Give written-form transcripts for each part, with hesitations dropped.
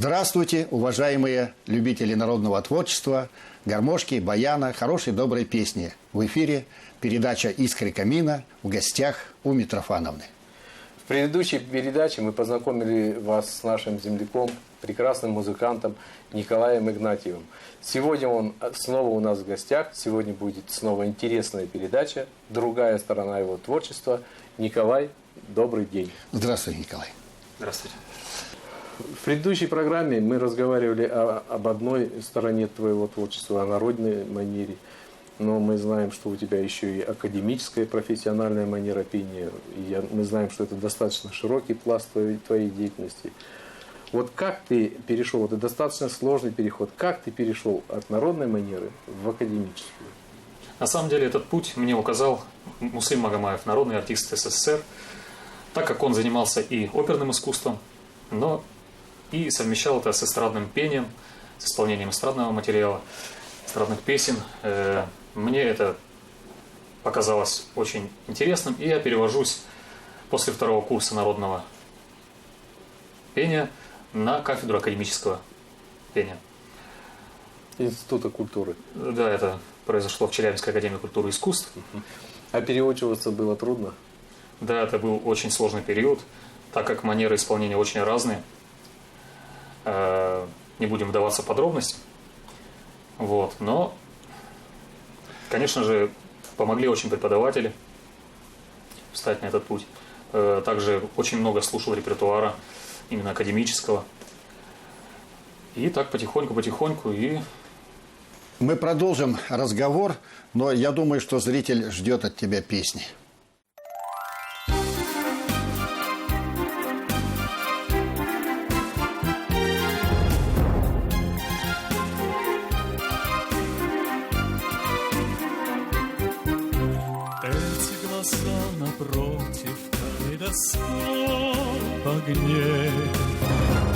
Здравствуйте, уважаемые любители народного творчества, гармошки, баяна, хорошей доброй песни. В эфире передача «Искры камина», в гостях у Митрофановны. В предыдущей передаче мы познакомили вас с нашим земляком, прекрасным музыкантом Николаем Игнатьевым. Сегодня он снова у нас в гостях. Сегодня будет снова интересная передача, другая сторона его творчества. Николай, добрый день. Здравствуй, Николай. Здравствуйте. В предыдущей программе мы разговаривали об одной стороне твоего творчества, о народной манере. Но мы знаем, что у тебя еще и академическая профессиональная манера пения. Мы знаем, что это достаточно широкий пласт твоей деятельности. Вот как ты перешел, это достаточно сложный переход, как ты перешел от народной манеры в академическую? На самом деле этот путь мне указал Муслим Магомаев, народный артист СССР, так как он занимался и оперным искусством, но и совмещал это с эстрадным пением, с исполнением эстрадного материала, эстрадных песен. Мне это показалось очень интересным, и я перевожусь после второго курса народного пения на кафедру академического пения. Института культуры. Да, это произошло в Челябинской академии культуры и искусств. А переучиваться было трудно? Да, это был очень сложный период, так как манеры исполнения очень разные. Не будем вдаваться в подробности. Вот, но, конечно же, помогли очень преподаватели встать на этот путь. Также очень много слушал репертуара, именно академического. И так потихоньку и... Мы продолжим разговор, но я думаю, что зритель ждет от тебя песни. Эти глаза напротив калейдоскоп огней,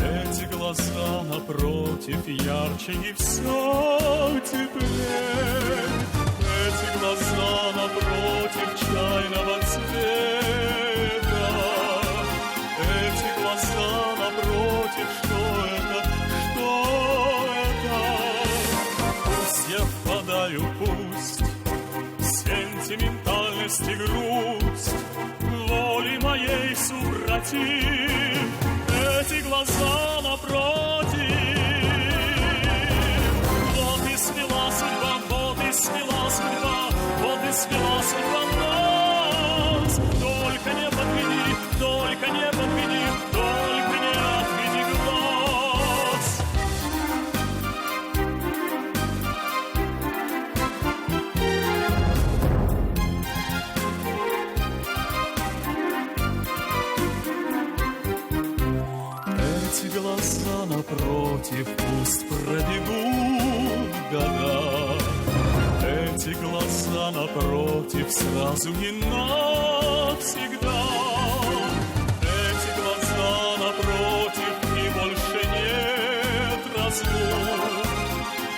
эти глаза напротив ярче и все теплее, эти глаза напротив чайного цвета, эти глаза напротив, что это? Пусть я впадаю, пусть сентиментальность и грусть воли моей супротив, эти глаза напротив. Вот и свела судьба, вот и свела судьба, вот и свела судьба нас. Только не подведи, только не подведи, только не отведи глаз. Эти глаза напротив пусть пробегут года, эти глаза напротив сразу не навсегда, эти глаза напротив и больше нет разлук,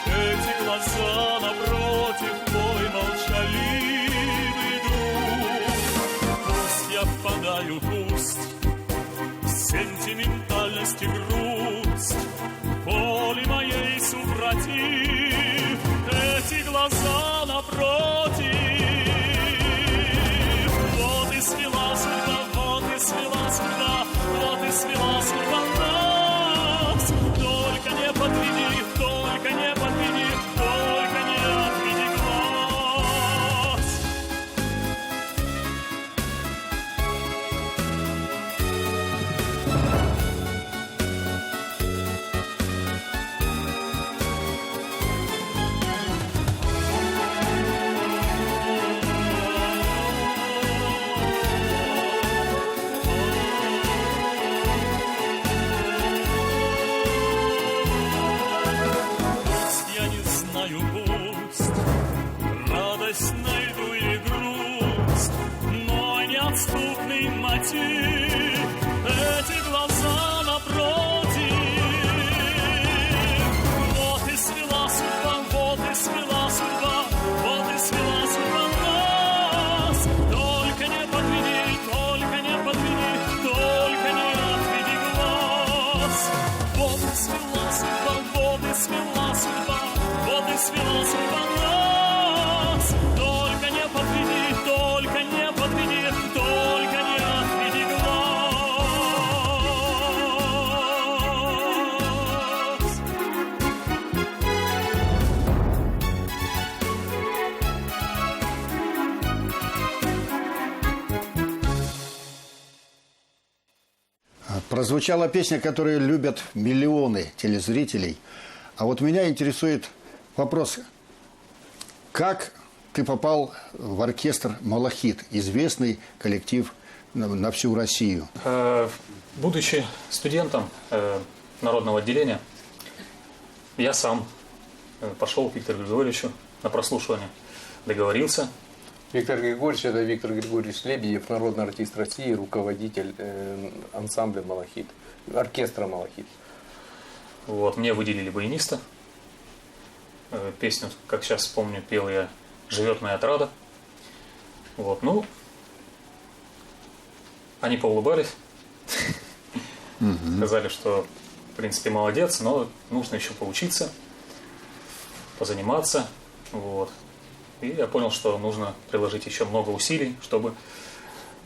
эти глаза напротив мой молчаливый друг. Пусть я впадаю, пусть сентиментальность и грусть воли моей супротив, эти глаза напротив. Вот и свела судьба, вот и свела судьба, вот и свела судьба нас. Только не подведи, только не подведи, только не отведи глаз. Пусть я не знаю, пусть радость найду или грусть, мой неотступный мотив, эти глаза напротив. Вот и свела судьба, вот и свела судьба, вот и свела судьба нас. Только не подведи, только не подведи, только не отведи глаз. Вот и свела свела судьба, вот и свела судьба, вот и свела судьба нас. Только не подведи, только не подведи, только не отведи глаз. Прозвучала песня, которую любят миллионы телезрителей. А вот меня интересует вопрос. Как ты попал в оркестр «Малахит», известный коллектив на всю Россию? Будучи студентом народного отделения, я сам пошел к Виктору Григорьевичу на прослушивание. Договорился. Виктор Григорьевич, это Виктор Григорьевич Лебедев, народный артист России, руководитель ансамбля «Малахит», оркестра «Малахит». Вот, мне выделили баяниста. Песню, как сейчас помню, пел я «Живет моя отрада». Вот, ну, они поулыбались. Сказали, что, в принципе, молодец, но нужно еще поучиться, позаниматься. Вот. И я понял, что нужно приложить еще много усилий, чтобы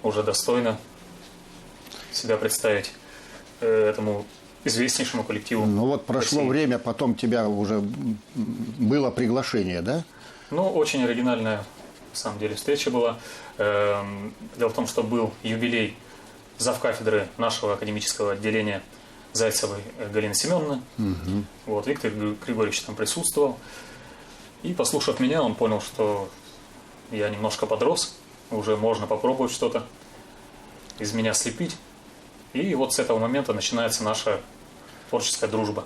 уже достойно себя представить этому известнейшему коллективу. Ну вот прошло России. время, потом тебя уже было приглашение, да? Ну, очень оригинальная, на самом деле, встреча была. Дело в том, что был юбилей завкафедры нашего академического отделения Зайцевой Галины Семеновны. Вот, Виктор Григорьевич там присутствовал. И, послушав меня, он понял, что я немножко подрос, уже можно попробовать что-то из меня слепить. И вот с этого момента начинается наша творческая дружба.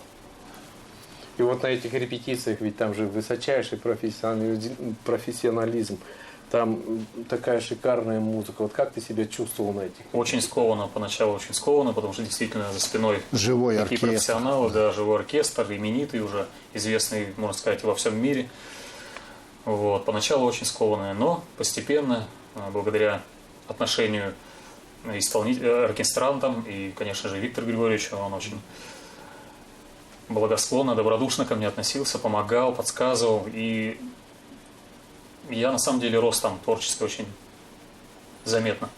И вот на этих репетициях, ведь там же высочайший профессионализм, там такая шикарная музыка. Вот как ты себя чувствовал на этих? Очень скованно, поначалу очень скованно, потому что действительно за спиной Живой такие оркестр. профессионалы, да, живой оркестр, именитый уже, известный, можно сказать, во всем мире. Вот, поначалу очень скованное, но постепенно, благодаря отношению оркестрантам и, конечно же, Виктору Григорьевичу, он очень благосклонно, добродушно ко мне относился, помогал, подсказывал, и я на самом деле рос там творчески очень заметно.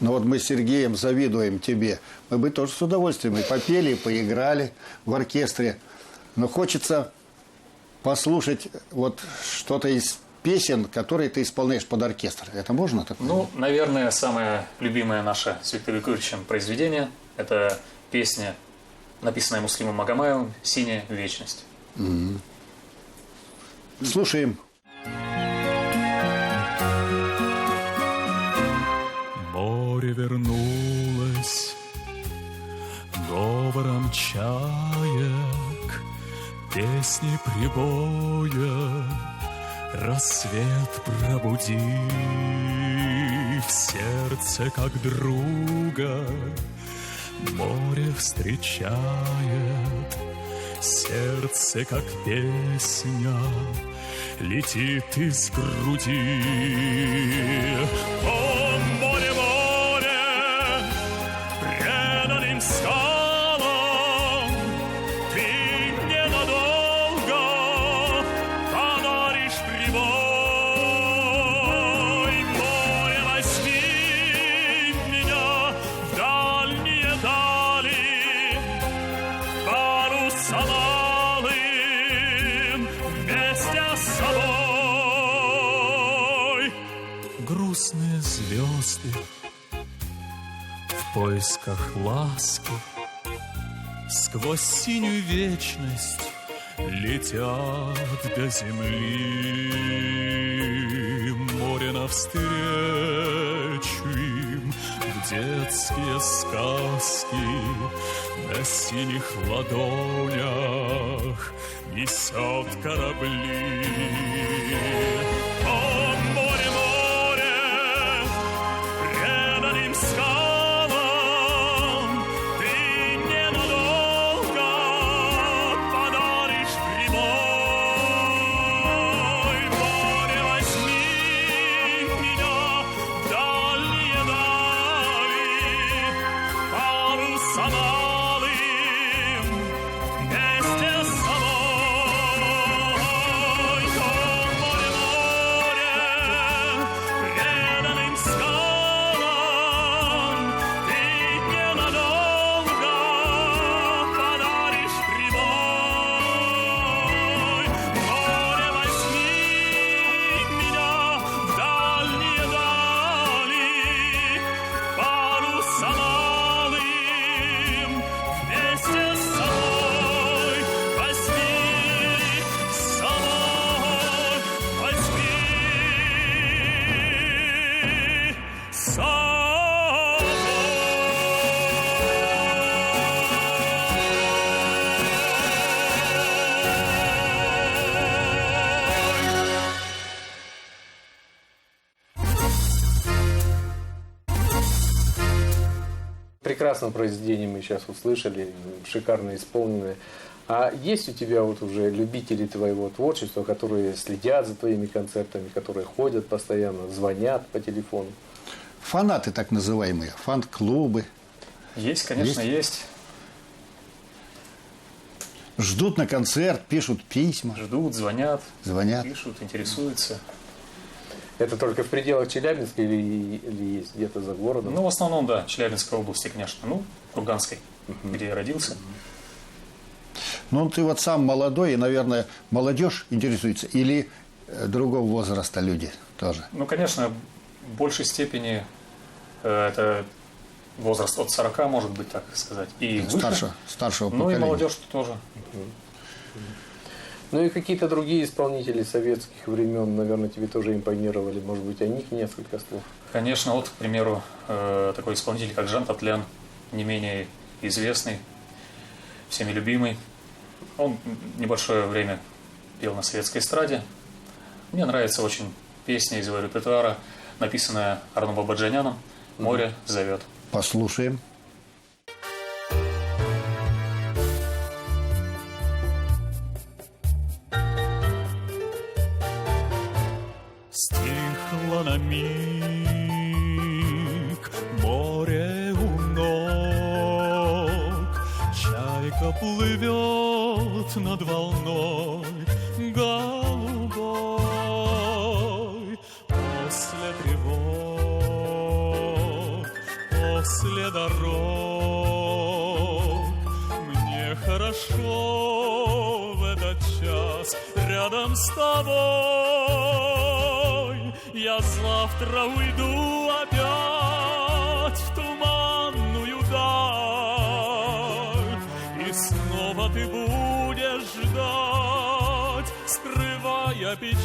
Ну вот мы с Сергеем завидуем тебе. Мы бы тоже с удовольствием и попели, и поиграли в оркестре. Но хочется послушать вот что-то из песен, которые ты исполняешь под оркестр. Это можно такое? Ну, наверное, самое любимое наше с Виктором Григорьевичем произведение – это песня, написанная Муслимом Магомаевым «Синяя вечность». Слушаем. Море вернулось говором чаек, песни прибоя, рассвет пробуди в сердце, как друга, море встречает, сердце, как песня, летит из груди. О, море, море, преданным скалам ты ненадолго подаришь прибой. Море, возьми меня в дальние дали, парусом алым вместе с собой. Грустные звезды в поисках ласки сквозь синюю вечность летят до земли. Море навстречу им в детские сказки на синих ладонях несет корабли. О, море, море, преданным скалам ты ненадолго подаришь прибой. Море, возьми меня в дальние дали, парусом алым прекрасное произведение мы сейчас услышали, шикарно исполненное. А есть у тебя вот уже любители твоего творчества, которые следят за твоими концертами, которые ходят постоянно, звонят по телефону? Фанаты так называемые, фан-клубы. Есть, конечно, есть. Ждут на концерт, пишут письма, Ждут, звонят, звонят. пишут, интересуются. Это только в пределах Челябинска или есть где-то за городом? Ну, в основном, да, Челябинской области, конечно. Ну, Курганской, где я родился. Ну, ты вот сам молодой, и, наверное, молодежь интересуется, или другого возраста люди тоже? Ну, конечно, в большей степени это возраст от 40, может быть, так сказать, и выше. Старшего Ну, и поколения. молодежь тоже. Ну и какие-то другие исполнители советских времен, наверное, тебе тоже импонировали. Может быть, о них несколько слов? Конечно, вот, к примеру, такой исполнитель, как Жан Татлян, не менее известный, всеми любимый. Он небольшое время пел на советской эстраде. Мне нравится очень песня из его репертуара, написанная Арно Бабаджаняном «Море зовет». Послушаем. Стихло на миг море у ног, чайка плывет над волной голубой. После тревог, после дорог мне хорошо в этот час рядом с тобой. Я завтра уйду опять в туманную даль, и снова ты будешь ждать, скрывая печаль.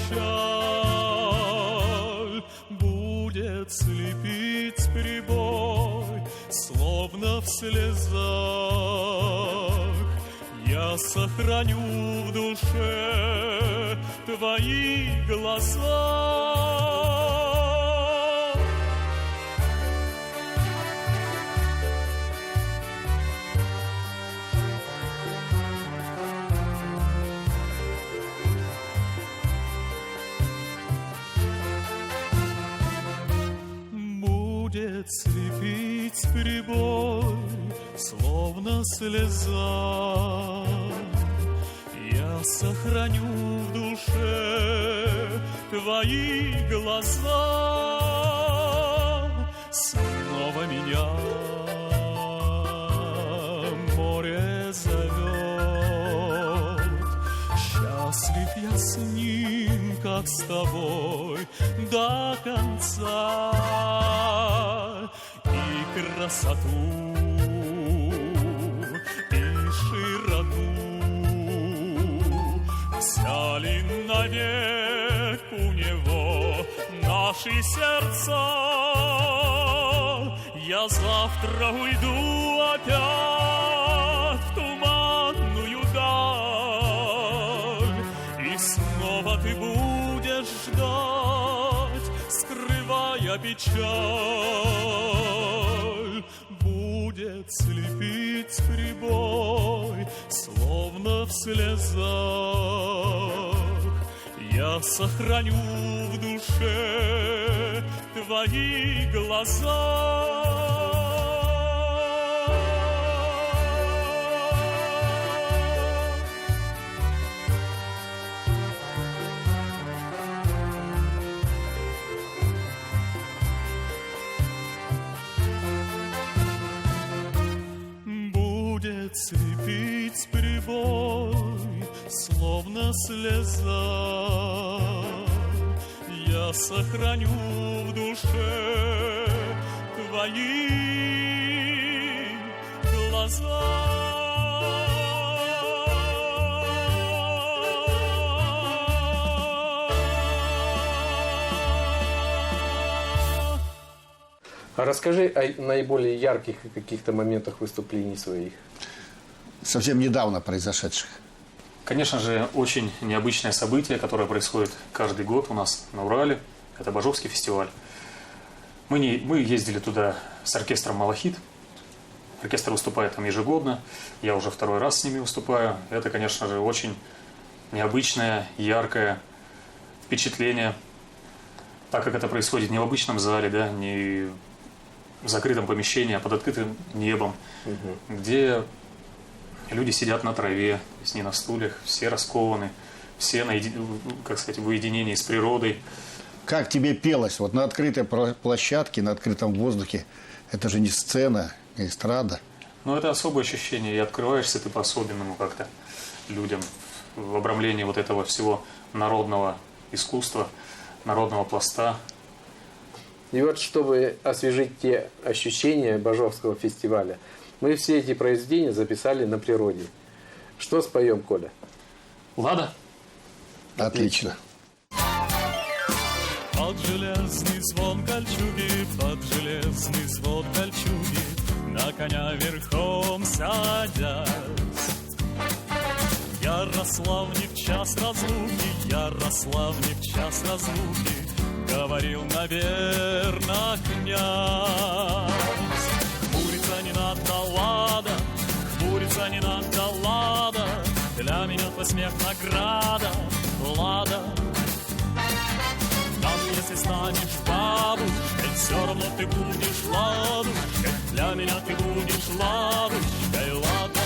Будет слепить прибой, словно в слезах. Я сохраню в душе твои глаза. Будет слепить прибой, словно слеза. Я сохраню в душе твои глаза. Снова меня море зовет. Счастлив я с ним, как с тобой, до конца. И красоту, и широту взяли навек у него наши сердца. Я завтра уйду опять в туманную даль, и снова ты будешь ждать, скрывая печаль. Будет слепить прибой, словно в слезах. Я сохраню в душе твои глаза. Будет слепить прибой, словно слеза. Я сохраню в душе твои глаза. А расскажи о наиболее ярких каких-то моментах выступлений своих. Совсем недавно произошедших. Конечно же, очень необычное событие, которое происходит каждый год у нас на Урале. Это Бажовский фестиваль. Мы ездили туда с оркестром «Малахит». Оркестр выступает там ежегодно, я уже второй раз с ними выступаю. Это, конечно же, очень необычное, яркое впечатление, так как это происходит не в обычном зале, да, не в закрытом помещении, а под открытым небом, где люди сидят на траве, то есть не на стульях, все раскованы, все как сказать, в уединении с природой. Как тебе пелось вот на открытой площадке, на открытом воздухе? Это же не сцена, не эстрада. Ну, это особое ощущение, и открываешься ты по-особенному как-то людям в обрамлении вот этого всего народного искусства, народного пласта. И вот, чтобы освежить те ощущения Бажовского фестиваля, мы все эти произведения записали на природе. Что споем, Коля? Лада? Отлично. Под железный звон кольчуги, под железный звон кольчуги, на коня верхом садясь. Ярославне в час разлуки, Ярославне в час разлуки, говорил, наверно, князь. Хмуриться не надо, лада, хмуриться не надо, лада, для меня твой смех награда, лада. Даже если станешь бабушкой, все равно ты будешь ладушкой, для меня ты будешь ладушкой, лада.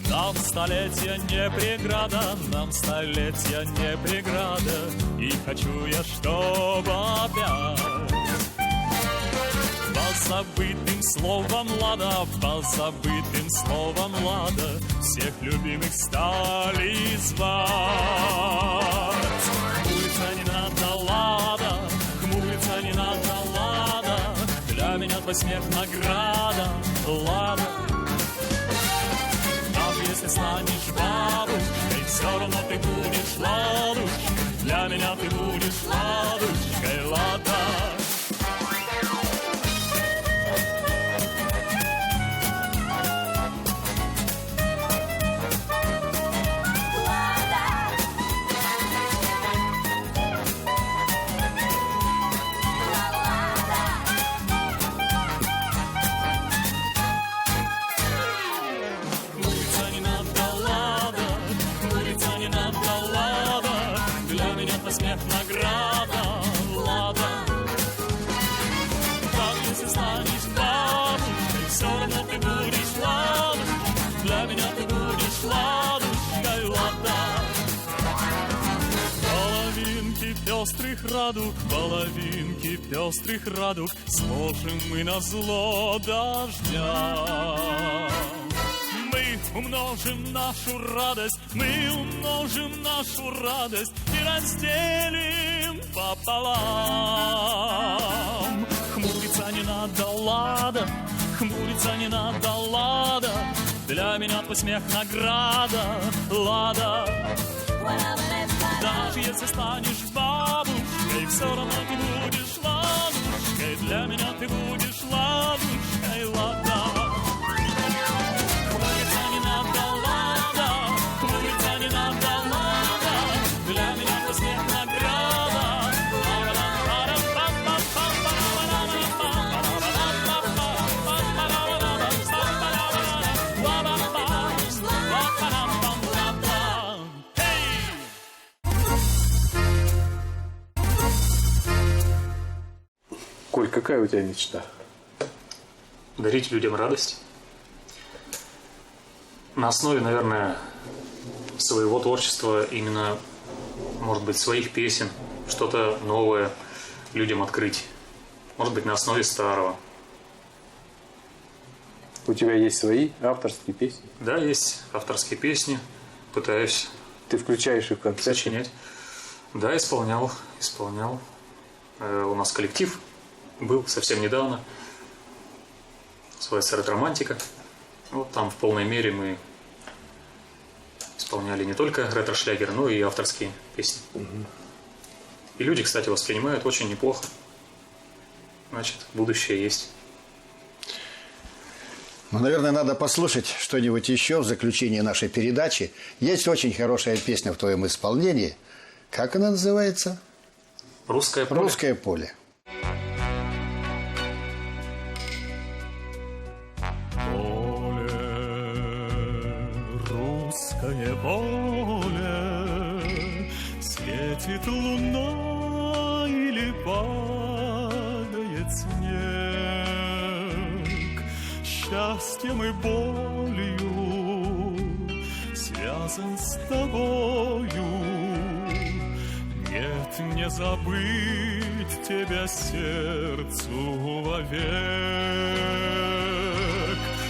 Нам столетия не преграда, нам столетия не преграда, и хочу я, чтобы опять позабытым словом лада, позабытым словом лада, всех любимых стали звать. Хмуриться не надо, лада, хмуриться не надо, лада, для меня твой смех награда, лада. Если станешь бабушкой, все равно ты будешь ладушкой, для меня ты будешь ладушкой, лада. Смех награда, лада. Даже если станешь бабушкой, все равно ты будешь ладушкой, для меня ты будешь ладушкой, лада. Половинки пестрых радуг, половинки пестрых радуг, сложим мы назло дождя. Мы умножим нашу радость, мы умножим нашу радость и разделим пополам. Хмуриться не надо, лада, хмуриться не надо, лада, для меня твой смех награда, лада. Даже если станешь бабушкой, все равно ты будешь ладушкой, для меня ты будешь ладушкой, лада. Коль, какая у тебя мечта? Дарить людям радость. На основе, наверное, своего творчества, именно, может быть, своих песен, что-то новое людям открыть. Может быть, на основе старого. У тебя есть свои авторские песни? Да, есть авторские песни. Пытаюсь Ты включаешь их в концерт? сочинять. Да, исполнял. У нас коллектив был совсем недавно. Называется «Ретро-романтика». Вот там в полной мере мы исполняли не только ретро-шлягеры, но и авторские песни. И люди, кстати, воспринимают очень неплохо. Значит, будущее есть. Ну, наверное, надо послушать что-нибудь еще в заключении нашей передачи. Есть очень хорошая песня в твоем исполнении. Как она называется? «Русское поле». «Русское поле». русское поле, светит луна или падает снег. Счастьем и болью связан с тобою. Нет, не забыть тебя сердцу вовек.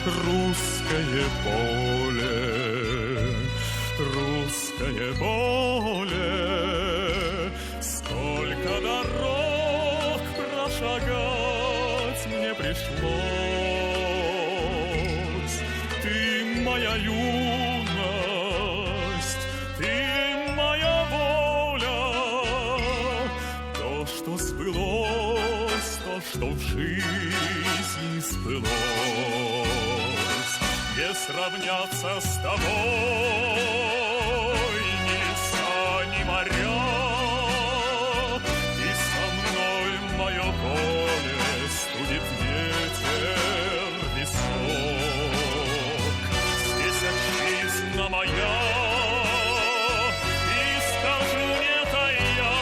Русское поле, русское поле, сколько дорог прошагать мне пришлось. Ты моя юность, ты моя воля, то, что сбылось, то, что в жизни сбылось. Не сравняться с тобой ни леса, ни моря. И со мной мое поле студит ветер висок. Здесь отчизна моя, и скажу не тая: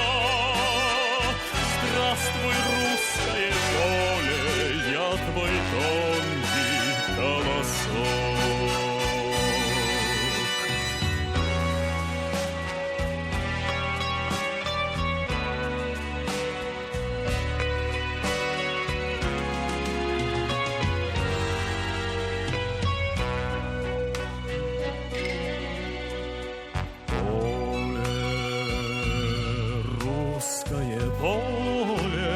здравствуй, русское поле, я твой тонкий колосок. Русское поле,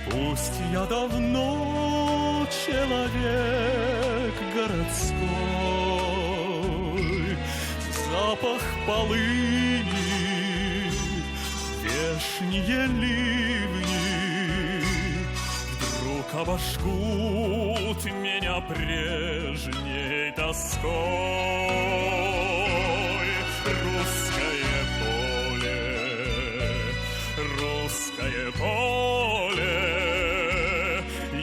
пусть я давно человек городской, запах полыни, вешние ливни вдруг обожгут меня прежней тоской. Русское поле, русское поле,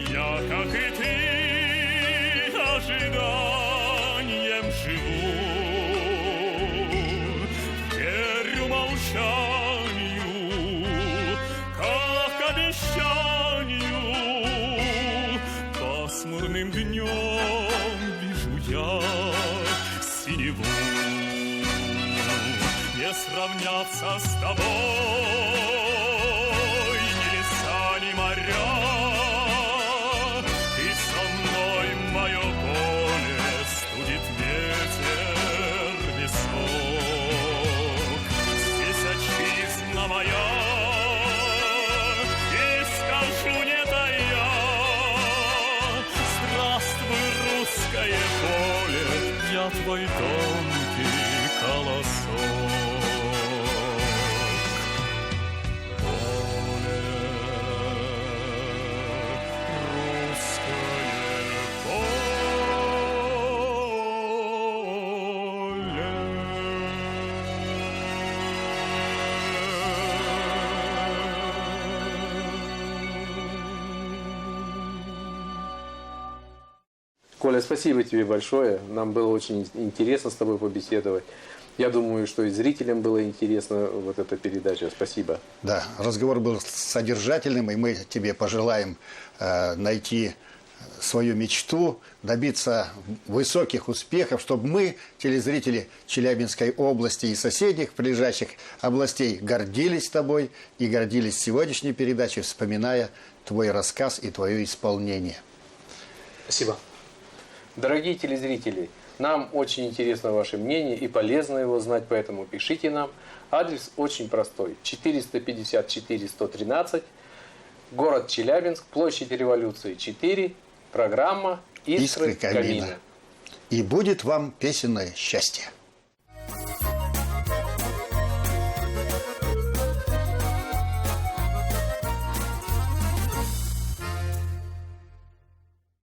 я, как и ты, ожиданием живу. Верю молчанию, как обещанию. Пасмурным днем вижу я синеву. Не сравняться с тобой ни леса, ни моря. И со мной мое поле студит ветер висок. Здесь отчизна моя, и скажу не тая: здравствуй, русское поле, я твой тонкий колосок. Коля, спасибо тебе большое. Нам было очень интересно с тобой побеседовать. Я думаю, что и зрителям было интересно вот эта передача. Спасибо. Да, разговор был содержательным, и мы тебе пожелаем найти свою мечту, добиться высоких успехов, чтобы мы, телезрители Челябинской области и соседних прилежащих областей, гордились тобой и гордились сегодняшней передачей, вспоминая твой рассказ и твое исполнение. Спасибо. Дорогие телезрители, нам очень интересно ваше мнение и полезно его знать, поэтому пишите нам. Адрес очень простой. 454-113, город Челябинск, площадь Революции 4, программа «Искры камина». И будет вам песенное счастье.